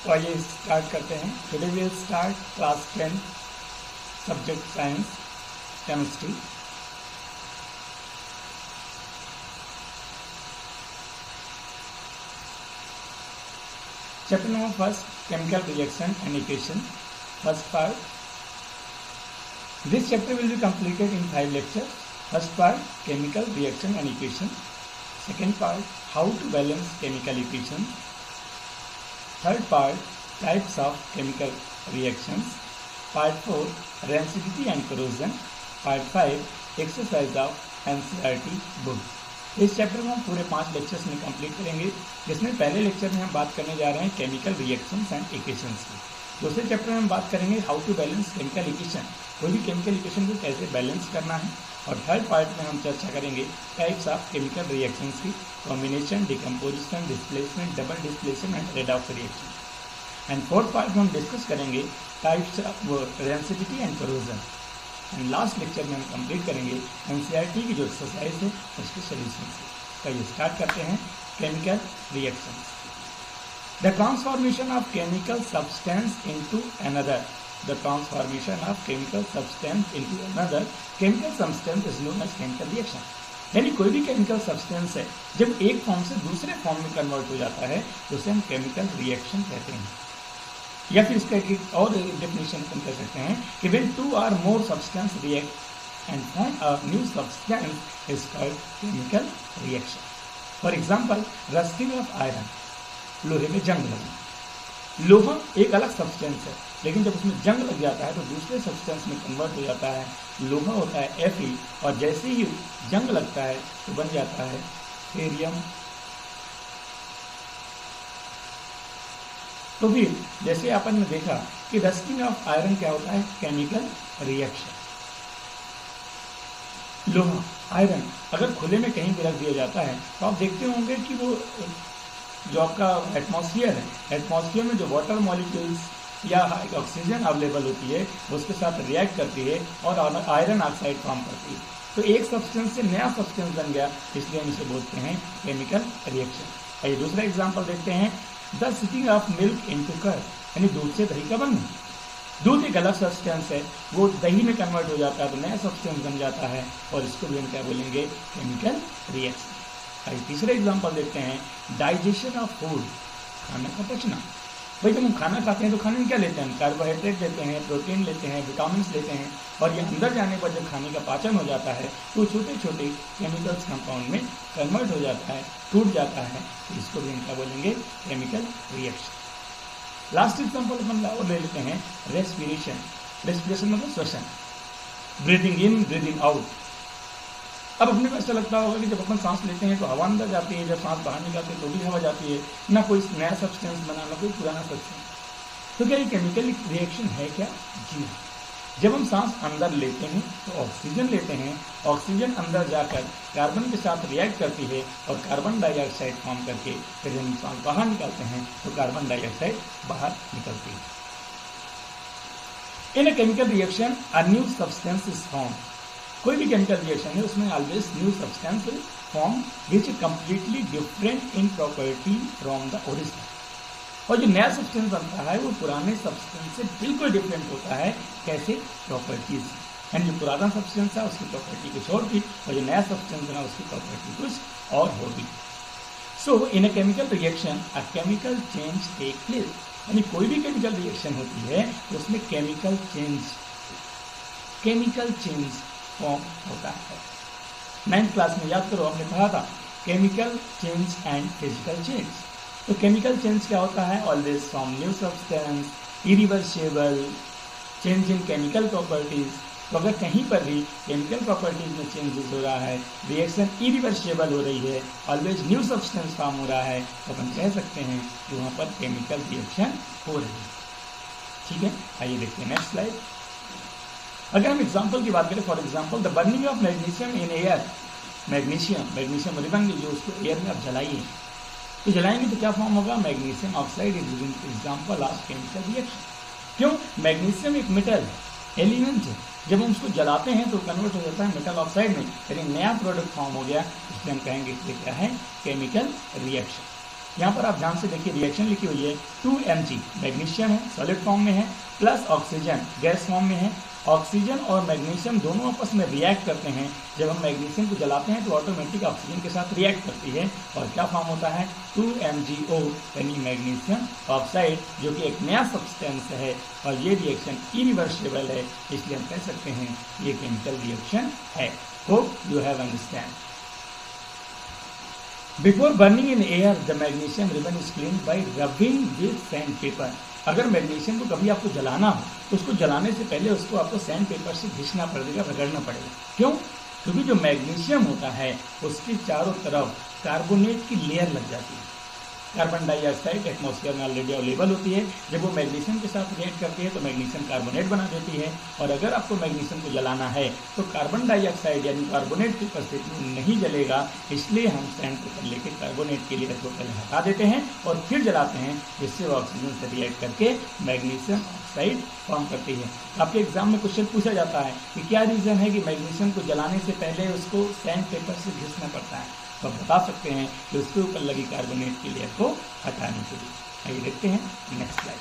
तो आइए स्टार्ट करते हैं। Today we will start class 10 subject science chemistry. Chapter number first, chemical reaction and equation, first part. This chapter will be completed in 5 lectures. First part, chemical reaction and equation. Second part, how to balance chemical equation. Third part, types of chemical reactions. Part 4, reactivity and corrosion. Part 5, exercise of NCERT book. इस chapter को हम पूरे 5 lectures में complete करेंगे, जिसमें पहले lecture में हम बात करने जा रहे हैं केमिकल रिएक्शंस एंड इक्वेशंस की। दूसरे चैप्टर में हम बात करेंगे how to balance chemical equation, कोई भी केमिकल इक्वेशन को कैसे बैलेंस करना है। और थर्ड पार्ट में हम चर्चा करेंगे टाइप्स ऑफ केमिकल रिएक्शंस की, combination, decomposition, displacement, double displacement and redox reaction. And fourth part में हम डिस्कस करेंगे types of rancidity and corrosion. And last lecture में हम कंप्लीट करेंगे एनसीईआरटी की जो एक्सरसाइज है उसके सोल्यूशन से। तो ये स्टार्ट करते हैं chemical reactions. The transformation of chemical substance into another, the transformation of chemical substance into another chemical substance is known as chemical reaction. यानी कोई भी केमिकल सब्सटेंस है जब एक फॉर्म से दूसरे फॉर्म में कन्वर्ट हो जाता है तो उसे हम केमिकल रिएक्शन कहते हैं। या फिर इसका एक और डेफिनेशन हम कह सकते हैं कि when 2 or more substance react and form a new substance is called chemical reaction. For example, rusting of iron, लोहे में जंग लगना। लोहा एक अलग सब्सटेंस है, लेकिन जब उसमें जंग लग जाता है तो दूसरे सब्सटेंस में कन्वर्ट हो जाता है। लोहा होता है Fe, और जैसे ही जंग लगता है तो बन जाता है फेरियम। तो फिर जैसे अपन ने देखा कि रस्टिंग ऑफ आयरन क्या होता है, केमिकल रिएक्शन। लोहा, आयरन अगर खुले में कहीं भी रख दिया जाता है तो आप देखते होंगे कि वो जो आपका एटमॉस्फेयर है, एटमॉस्फेयर में जो वाटर मॉलिक्यूल्स या ऑक्सीजन अवेलेबल होती है उसके साथ रिएक्ट करती है और आयरन ऑक्साइड फॉर्म करती है। तो एक सब्सटेंस से नया सब्सटेंस बन गया, इसलिए हम इसे बोलते हैं केमिकल रिएक्शन। आइए दूसरा एग्जाम्पल देखते हैं, the setting of milk into curd, यानी दूध से दही का बनना। दूध एक अलग सब्सटेंस है, वो दही में कन्वर्ट हो जाता है तो नया सब्सटेंस बन जाता है, और इसको भी हम क्या बोलेंगे, केमिकल रिएक्शन। आइए तीसरा एग्जाम्पल देखते हैं, डाइजेशन ऑफ फूड, खाना का पचना। भाई जब हम खाना खाते हैं तो खाने में क्या लेते हैं, कार्बोहाइड्रेट लेते हैं, प्रोटीन लेते हैं, विटामिन लेते हैं, और ये अंदर जाने पर जब खाने का पाचन हो जाता है तो छोटे छोटे केमिकल्स कंपाउंड में कन्वर्ट हो जाता है, टूट जाता है, तो इसको भी हम क्या बोलेंगे, केमिकल रिएक्शन। लास्ट एग्जाम्पल अपन और ले लेते हैं, रेस्पिरेशन। रेस्पिरेशन मतलब श्वसन, ब्रीदिंग इन ब्रीदिंग आउट। अब अपने को ऐसा लगता होगा कि जब अपन सांस लेते हैं तो हवा अंदर जाती है, जब सांस बाहर निकालते हैं तो भी हवा जाती है, ना कोई नया सब्सटेंस बना ना कोई पुराना सब्सटेंस। तो क्या ये केमिकल रिएक्शन है क्या? जी हाँ। जब हम सांस अंदर लेते हैं तो ऑक्सीजन लेते हैं, ऑक्सीजन अंदर जाकर कार्बन के साथ रिएक्ट करती है और कार्बन डाइऑक्साइड फॉर्म करके फिर हम सांस बाहर निकालते हैं तो कार्बन डाइऑक्साइड बाहर निकलती है। In a chemical reaction a new substance is form. कोई भी केमिकल रिएक्शन है उसमें always new substance will form which is completely different in property from the original. और जो नया सब्सटेंस बनता है वो पुराने सब्सटेंस से बिल्कुल डिफरेंट होता है। कैसे? प्रॉपर्टीज। एंड जो पुराना सब्सटेंस था उसकी प्रॉपर्टी कुछ और थी, और जो नया सब्सटेंस बना उसकी प्रॉपर्टी कुछ और होगी। So in a chemical reaction a chemical change take place. यानी कोई भी केमिकल रिएक्शन होती है तो उसमें केमिकल चेंज फॉर्म होता है। 9th क्लास में याद करो हमने पढ़ा था chemical change and physical change. तो केमिकल चेंज क्या होता है? Always from new substance, irreversible change in chemical properties. तो अगर कहीं पर भी केमिकल प्रॉपर्टीज में चेंजेस हो रहा है, रिएक्शन इरिवर्सिबल हो रही है, ऑलवेज न्यू सब्सटेंस फॉर्म हो रहा है, तो अपन कह सकते हैं कि वहाँ पर केमिकल रिएक्शन हो रही है। ठीक है, आइए देखते हैं नेक्स्ट स्लाइड। अगर हम एग्जाम्पल की बात करें, for example the burning of magnesium in air. Magnesium ribbon जो उसको एयर में आप जलाइए, तो जलाएंगे तो क्या फॉर्म होगा? Magnesium oxide is example of chemical reaction. क्यों? मैग्नीशियम एक मेटल एलिमेंट है, जब हम उसको जलाते हैं तो कन्वर्ट हो जाता है मेटल ऑक्साइड में, लेकिन नया प्रोडक्ट फॉर्म हो गया, इसलिए हम कहेंगे कि क्या है? Chemical reaction. यहाँ पर आप ध्यान से देखिए रिएक्शन लिखी हुई है 2Mg मैग्नीशियम है, सॉलिड फॉर्म में है, प्लस ऑक्सीजन गैस फॉर्म में है। ऑक्सीजन और मैग्नीशियम दोनों आपस में रिएक्ट करते हैं। जब हम मैग्नीशियम को जलाते हैं तो ऑटोमेटिक ऑक्सीजन के साथ रिएक्ट करती है और क्या फॉर्म होता है 2MgO यानी मैग्नीशियम ऑक्साइड, जो कि एक नया सब्सटेंस है और ये रिएक्शन इरिवर्सिबल है, इसलिए हम कह सकते हैं ये केमिकल रिएक्शन है। Hope you have understand. Before burning in air the magnesium ribbon is clean by rubbing with sand paper. अगर मैग्नीशियम को कभी आपको जलाना हो तो उसको जलाने से पहले उसको आपको सैंड पेपर से घिसना पड़ेगा, रगड़ना पड़ेगा। क्यों? क्योंकि जो मैग्नीशियम होता है उसके चारों तरफ कार्बोनेट की लेयर लग जाती है। कार्बन डाइऑक्साइड एटमॉस्फेयर में ऑलरेडी अवेलेबल होती है, जब वो मैग्नीशियम के साथ रिएक्ट करती है तो मैग्नीशियम कार्बोनेट बना देती है। और अगर आपको मैग्नीशियम को जलाना है तो कार्बन डाइऑक्साइड यानी कार्बोनेट की उपस्थिति में नहीं जलेगा, इसलिए हम सैंड पेपर लेके कार्बोनेट के लेयर को पहले हटा देते हैं और फिर जलाते हैं, जिससे वो ऑक्सीजन से रिएक्ट करके मैग्नीशियम ऑक्साइड फॉर्म करती है। आपके एग्जाम में क्वेश्चन पूछा जाता है कि क्या रीज़न है कि मैग्नीशियम को जलाने से पहले उसको सैंड पेपर से घिसना पड़ता है, तो आप बता सकते हैं कि उसके ऊपर लगी कार्बोनेट की लेयर को हटाने के लिए। आइए देखते हैं नेक्स्ट स्लाइड।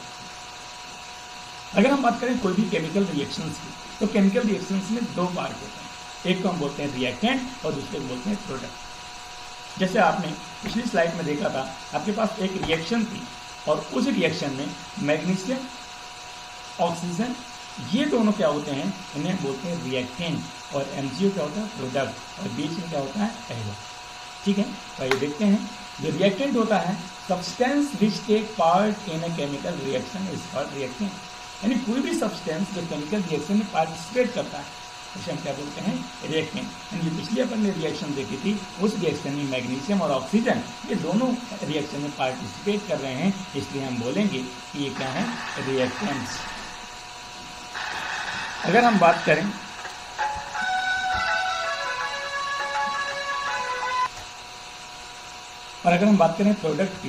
अगर हम बात करें कोई भी केमिकल रिएक्शंस की, तो केमिकल रिएक्शंस में दो पार्ट होते हैं, एक को हम बोलते हैं रिएक्टेंट और दूसरे को बोलते हैं प्रोडक्ट। जैसे आपने पिछली स्लाइड में देखा था, आपके पास एक रिएक्शन थी और उस रिएक्शन में मैग्नीशियम ऑक्सीजन ये दोनों क्या होते हैं, इन्हें बोलते हैं रिएक्टेंट, और MgO क्या होता है प्रोडक्ट, और बीच में क्या होता है पहला। ठीक है, तो ये देखते हैं जो रिएक्टेंट होता है substance which take part in a chemical reaction is called reactant. यानी कोई भी सब्सटेंस जो केमिकल रिएक्शन में पार्टिसिपेट करता है उसे हम क्या बोलते हैं रिएक्टेंट। यानी जो पिछले अपन ने रिएक्शन देखी थी उस रिएक्शन में मैग्नीशियम और ऑक्सीजन ये दोनों रिएक्शन में पार्टिसिपेट कर रहे हैं, इसलिए हम बोलेंगे कि ये क्या है रिएक्टेंट्स। अगर हम बात करें और अगर हम बात करें प्रोडक्ट की,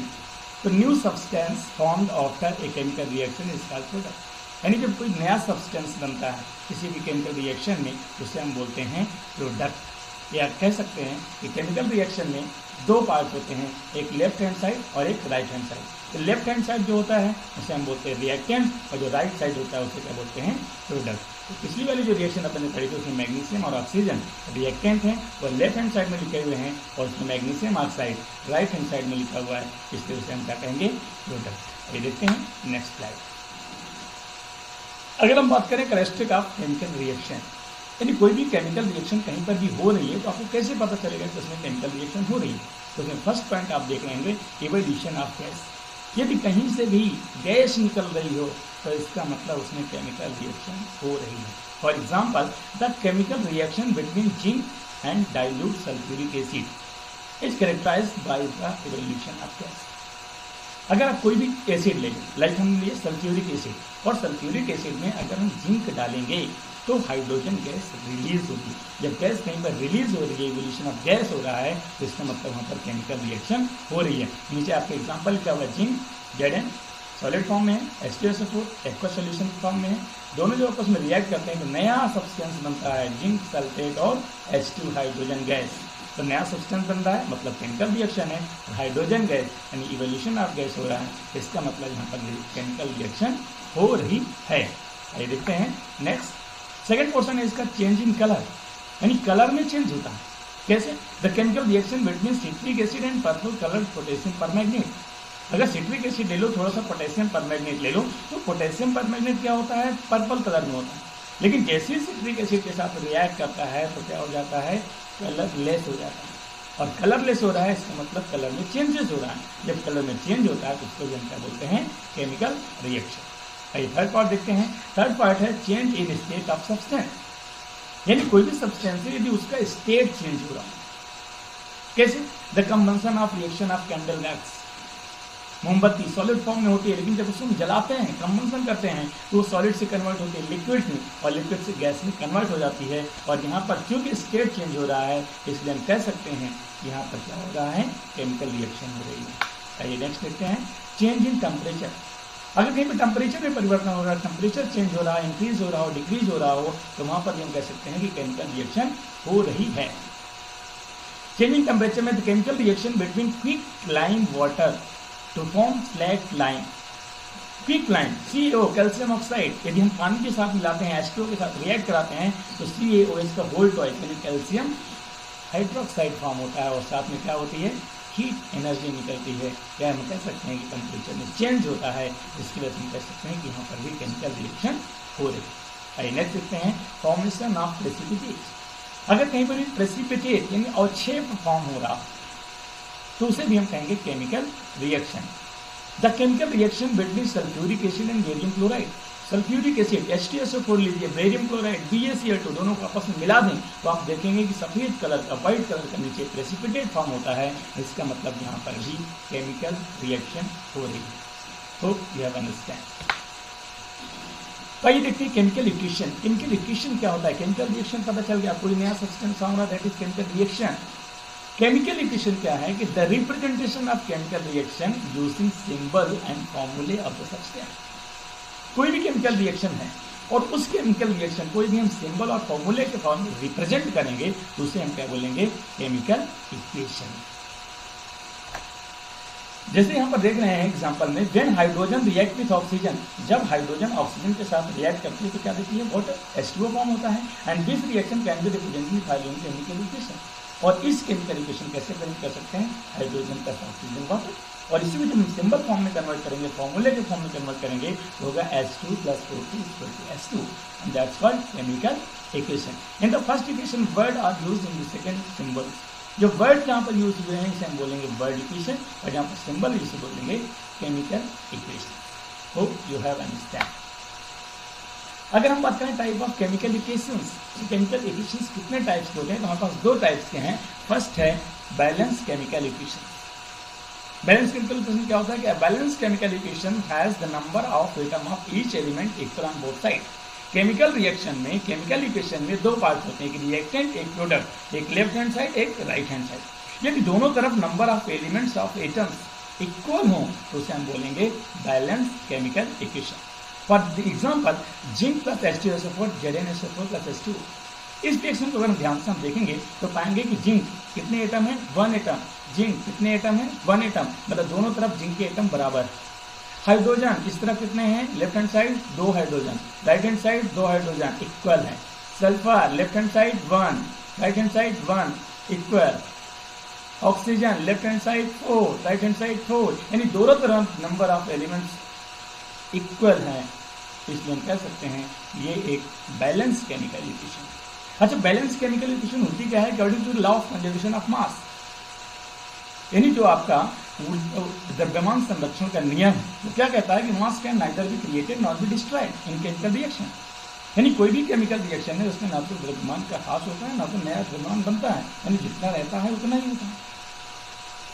तो new substance formed after a chemical reaction is called product. यानी जब कोई नया सब्सटेंस बनता है किसी भी केमिकल रिएक्शन में, उसे हम बोलते हैं प्रोडक्ट। या कह सकते हैं कि केमिकल रिएक्शन में दो पार्ट होते हैं, एक लेफ्ट हैंड साइड और एक राइट हैंड साइड। तो लेफ्ट हैंड साइड जो होता है उसे हम बोलते हैं रिएक्टेंट, और जो राइट साइड होता है उसे क्या बोलते हैं प्रोडक्ट। तो पिछली वाली जो रिएक्शन अपन ने पढ़ी थी उसमें मैग्नीशियम और ऑक्सीजन रिएक्टेंट हैं, वो लेफ्ट हैंड साइड में लिखे हुए हैं, और उसमें magnesium oxide right hand side में लिखा हुआ है, इसलिए उसे हम क्या कहेंगे प्रोडक्ट। ये देखते हैं नेक्स्ट स्लाइड। अगर हम बात करें कैरेक्टरिस्टिक ऑफ केमिकल रिएक्शन, यानी कोई भी केमिकल रिएक्शन कहीं पर भी हो रही है तो आपको कैसे पता चलेगा कि उसमें केमिकल रिएक्शन हो रही है। तो उसमें फर्स्ट पॉइंट आप देख लेंगे इवोल्यूशन ऑफ गैस। यदि कहीं से भी गैस निकल रही हो तो इसका मतलब उसमें केमिकल रिएक्शन हो रही है। For example the chemical reaction between zinc and dilute sulphuric acid is characterised by the evolution of gas. अगर आप कोई भी एसिड ले लें, लाइक हम लिए सल्फ्यूरिक एसिड, और सल्फ्यूरिक एसिड में अगर हम जिंक डालेंगे तो हाइड्रोजन गैस रिलीज होगी। जब गैस कहीं पर रिलीज हो रही है, इवोल्यूशन ऑफ गैस हो रहा है, तो इसका मतलब वहाँ पर केमिकल रिएक्शन हो रही है। नीचे आपके एग्जाम्पल क्या हुआ, जिंक Zn सॉलिड फॉर्म में है, H2SO4 एक्वा सोल्यूशन फॉर्म में है, दोनों जो आपस में रिएक्ट करते हैं तो नया सब्सटेंस बनता है जिंक सल्फेट और H2 हाइड्रोजन गैस। तो नया सब्सटेंस बन रहा है मतलब केमिकल रिएक्शन है, और हाइड्रोजन गैस यानी इवोल्यूशन ऑफ गैस हो रहा है, इसका मतलब यहाँ पर केमिकल रिएक्शन हो रही है। आइए देखते हैं नेक्स्ट। सेकेंड पोर्शन है इसका चेंज इन कलर, यानी कलर में चेंज होता है। कैसे? The chemical reaction between citric acid and purple coloured potassium permanganate. अगर सिट्रिक एसिड ले लो, थोड़ा सा पोटेशियम परमैंगनेट ले लो, तो पोटेशियम परमैंगनेट क्या होता है पर्पल कलर में होता है। लेकिन जैसे ही सिट्रिक एसिड के साथ रिएक्ट करता है तो क्या हो जाता है कलर लेस हो जाता है, और कलर लेस हो रहा है इसका मतलब कलर में चेंजेस हो रहा है। जब कलर में चेंज होता है तो उसको हम क्या बोलते हैं केमिकल रिएक्शन। आइए थर्ड पार्ट देखते हैं। थर्ड पार्ट है change in state of substance, यानी कोई भी सब्सटेंस है यदि उसका स्टेट चेंज हो रहा है। कैसे? The combustion of reaction of candle wax. मोमबत्ती सॉलिड फॉर्म में होती है, लेकिन जब उसको हम जलाते हैं कंबंशन करते हैं तो वो सॉलिड से कन्वर्ट होती है लिक्विड में, और लिक्विड से गैस में कन्वर्ट हो जाती है। और यहाँ पर क्योंकि स्टेट चेंज हो रहा है इसलिए हम कह सकते हैं यहाँ पर क्या हो रहा है केमिकल रिएक्शन हो रही है। आइए नेक्स्ट देखते हैं चेंज इन टेम्परेचर। अगर कहीं पर टेम्परेचर में परिवर्तन हो रहा है, टेम्परेचर चेंज हो रहा है, इंक्रीज हो रहा हो, डिक्रीज हो रहा हो, तो वहाँ पर हम कह सकते हैं कि केमिकल रिएक्शन हो रही है। Changing temperature में the chemical reaction between quick lime water to form slack lime. Quick lime CaO calcium oxide यदि हम पानी के साथ मिलाते हैं H2O के साथ रिएक्ट कराते हैं तो CaOH का होल टॉइस यानी कैल्शियम हाइड्रोक्साइड फॉर्म होता है और साथ में क्या होती है हीट एनर्जी निकलती है। क्या हम कह सकते हैं कि टेम्परेचर में चेंज होता है, जिसकी वजह से हम कह सकते हैं कि यहाँ पर भी केमिकल रिएक्शन हो रही है। आइए नेक्स्ट देखते हैं फॉर्मेशन ऑफ प्रेसिपिटेट। अगर कहीं पर प्रेसिपिटेट यानी अवक्षेप फॉर्म हो रहा तो उसे भी हम कहेंगे chemical reaction. The chemical reaction between sulphuric acid and barium chloride. Sulphuric acid H2SO4 लीजिए, बेरियम क्लोराइड BaCl2 दोनों को आपस में मिला दें तो आप देखेंगे कि सफेद कलर का व्हाइट कलर का नीचे प्रेसिपिटेट फॉर्म होता है। इसका मतलब यहाँ पर भी केमिकल रिएक्शन हो रही है। Hope you have understand. आइए देखते हैं केमिकल इक्वेशन। केमिकल इक्वेशन क्या होता है? केमिकल रिएक्शन पता चल गया, कोई नया सब्सटेंस आऊंगा that is chemical reaction. Chemical equation क्या है कि the representation of chemical reaction using symbol and फॉर्मूले ऑफ द सब्सटेंस। कोई भी केमिकल रिएक्शन है और उस केमिकल रिएक्शन कोई भी हम सिंबल और फॉर्मूले के फॉर्म में रिप्रेजेंट करेंगे तो उसे हम क्या बोलेंगे? Chemical equation. जैसे यहाँ पर देख रहे हैं एग्जांपल में, when hydrogen react with oxygen, जब हाइड्रोजन ऑक्सीजन के साथ रिएक्ट करती है तो क्या देती है? वाटर H2O फॉर्म होता है। And this reaction can be represented by chemical equation. और इस केमिकल इक्वेशन कैसे प्रेजेंट कर सकते हैं? Hydrogen plus oxygen water. और इसी को जब हम सिंबल फॉर्म में कन्वर्ट करेंगे, फॉर्मूले के फॉर्म में कन्वर्ट करेंगे तो होगा H2 plus O2 equal to H2 and that's called chemical equation. In the first equation word are used in the second symbol. जो वर्ड जहाँ पर यूज हुए हैं इसे हम बोलेंगे वर्ड इक्वेशन और जहाँ पर सिंबल इसे बोलेंगे chemical equation. Hope you have understand. अगर हम बात करें type of chemical equations, chemical equations कितने टाइप्स के होते हैं तो हमारे पास दो टाइप्स के हैं। फर्स्ट है balance chemical equation. Balance chemical equation क्या होता है कि balance chemical equation has the number of atom of each element equal on both side. Chemical reaction में, केमिकल इक्वेशन में दो पार्ट होते हैं, एक रिएक्टेंट एक प्रोडक्ट, एक लेफ्ट हैंड साइड एक राइट हैंड साइड। यदि दोनों तरफ number of elements of atoms equal हो तो उसे हम बोलेंगे balance chemical equation. For example zinc plus H2SO4 ZnSO4 plus H2। इस रिएक्शन को अगर ध्यान से हम देखेंगे तो पाएंगे कि जिंक कितने एटम है? 1 एटम। जिंक कितने एटम है? 1 एटम, मतलब दोनों तरफ जिंक के एटम बराबर। हाइड्रोजन इस तरफ कितने हैं? Left hand side 2 hydrogen, right hand side 2 hydrogen, equal है। Sulphur left hand side 1, right hand side 1, equal. Oxygen left hand side 4, right hand side 4, यानी दोनों तरफ नंबर ऑफ एलिमेंट्स इक्वल है। इसलिए हम कह सकते हैं ये एक बैलेंस केमिकल इक्वेशन। अच्छा, बैलेंस केमिकल इक्वेशन होती क्या है? According to the law of conservation of mass, यानी जो आपका द्रव्यमान संरक्षण का नियम है वो क्या कहता है कि मास can neither be created not be destroyed in chemical reaction. यानी कोई भी केमिकल रिएक्शन है उसमें ना तो द्रव्यमान का ह्रास होता है ना तो नया द्रव्यमान बनता है, यानी जितना रहता है उतना ही होता है।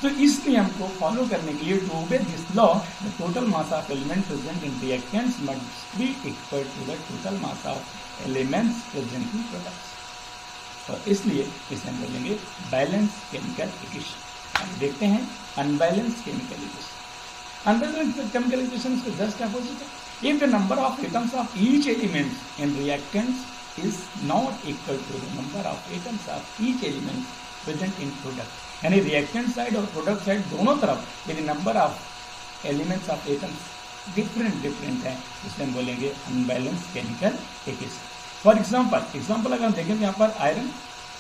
तो इस नियम को फॉलो करने के लिए, to obey this law, the total mass of element present in reactants must be equal to the total mass of elements present in products. और इसलिए इसे हम बोलेंगे बैलेंस केमिकल इक्वेशन। अब देखते हैं unbalance chemical equation. Unbalance chemical equation इसके just opposite है। If the number of atoms of each element in reactants is not equal to the number of atoms of each element present in product, यानी reactant side और product side दोनों तरफ यदि number of elements of atoms different है इसमें हम बोलेंगे unbalance chemical equation. For example अगर हम देखें यहाँ पर iron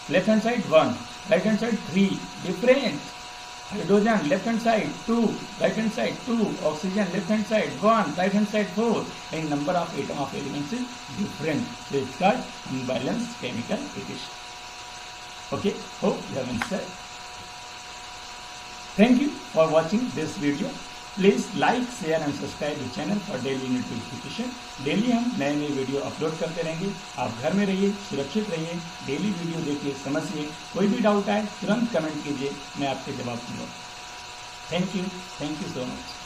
left hand side 1, right hand side 3, different. Hydrogen left hand side 2, right hand side 2, oxygen left hand side 1, right hand side 4, and number of atom of elements is different, so it's called unbalance chemical equation. Okay, hope you have understood. Thank you for watching this video. Please like, share and subscribe the channel for daily notification. Daily हम नए video upload करते रहेंगे। आप घर में रहिए, सुरक्षित रहिए, डेली वीडियो देखिए, समझिए। कोई भी डाउट आए तुरंत कमेंट कीजिए, मैं आपके जवाब दूंगा। Thank you so much.